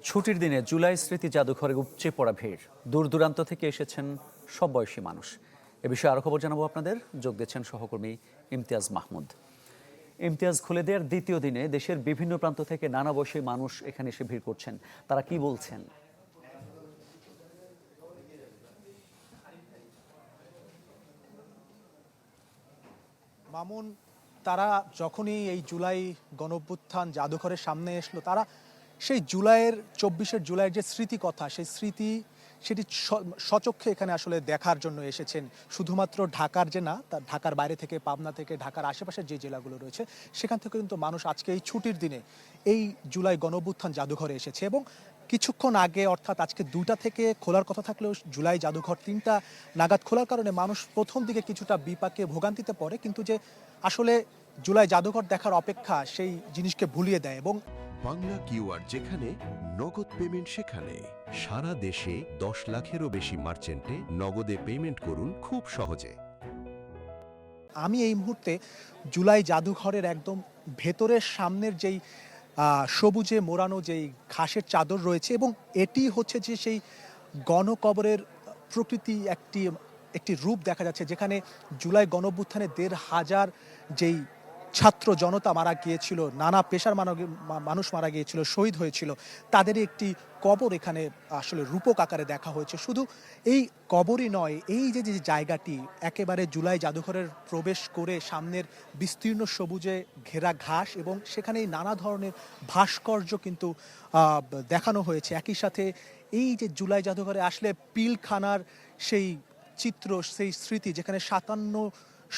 ছুটির দিনে জুলাই স্মৃতি জাদুঘরে উপচে পড়া ভিড়। দূর দূরান্ত থেকে এসেছেন সব বয়সী মানুষ। এ বিষয়ে আরো খবর জানাবো আপনাদের। যোগ দিচ্ছেন সহকর্মী ইমতিয়াজ মাহমুদ। ইমতিয়াজ, খুলে দেওয়ার দ্বিতীয় দিনে দেশের বিভিন্ন প্রান্ত থেকে নানা বয়সী মানুষ এখানে এসে ভিড় করছেন। তারা কি বলছেন? মামুন, তারা যখনই এই জুলাই গণঅভ্যুত্থান জাদুঘরের সামনে আসলো, তারা সেই জুলাইয়ের 24শে জুলাইয়ের যে স্মৃতি কথা, সেই স্মৃতি সেটি সচক্ষে এখানে আসলে দেখার জন্য এসেছেন। শুধুমাত্র ঢাকার যে না, তা ঢাকার বাইরে থেকে, পাবনা থেকে, ঢাকার আশেপাশের যে জেলাগুলো রয়েছে সেখান থেকে কিন্তু মানুষ আজকে এই ছুটির দিনে এই জুলাই গণঅভ্যুত্থান জাদুঘরে এসেছে। এবং কিছুক্ষণ আগে, অর্থাৎ আজকে 2টা থেকে খোলার কথা থাকলেও জুলাই জাদুঘর 3টা নাগাদ খোলার কারণে মানুষ প্রথম দিকে কিছুটা বিপাকে ভোগান্তিতে পড়ে, কিন্তু যে আসলে জুলাই জাদুঘর দেখার অপেক্ষা সেই জিনিসকে ভুলিয়ে দেয়। এবং বাংলা কিউআর যেখানে নগদ পেমেন্ট সেখানে সারা দেশে 10 লাখেরও বেশি মার্চেন্টে নগদে পেমেন্ট করুন খুব সহজে। আমি এই মুহূর্তে জুলাই জাদুঘরের একদম ভেতরের সামনের যেই সবুজে মোড়ানো যেই ঘাসের চাদর রয়েছে, এবং এটি হচ্ছে যে সেই গণকবরের প্রকৃতি একটি রূপ দেখা যাচ্ছে, যেখানে জুলাই গণঅভ্যুত্থানে 1,500 যেই ছাত্র জনতা মারা গিয়েছিল, নানা পেশার মানুষ মারা গিয়েছিল, শহীদ হয়েছিল, তাদেরই একটি কবর এখানে আসলে রূপক আকারে দেখা হয়েছে। শুধু এই কবরই নয়, এই যে যে জায়গাটি একেবারে জুলাই জাদুঘরের প্রবেশ করে সামনের বিস্তীর্ণ সবুজে ঘেরা ঘাস, এবং সেখানেই নানা ধরনের ভাস্কর্য কিন্তু দেখানো হয়েছে। একই সাথে এই যে জুলাই জাদুঘরে আসলে পিলখানার সেই চিত্র, সেই স্মৃতি, যেখানে 57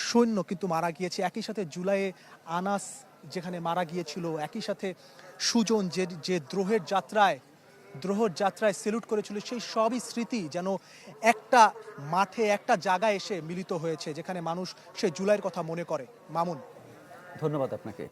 সৈন্য কিন্তু মারা গিয়েছে, একই সাথে জুলাইয়ে আনাস যেখানে মারা গিয়েছিল, একই সাথে সুজন যে দ্রোহের যাত্রায় সেলুট করেছিল, সেই সবই স্মৃতি যেন একটা মাঠে, একটা জায়গায় এসে মিলিত হয়েছে, যেখানে মানুষ সেই জুলাইয়ের কথা মনে করে। মামুন, ধন্যবাদ আপনাকে।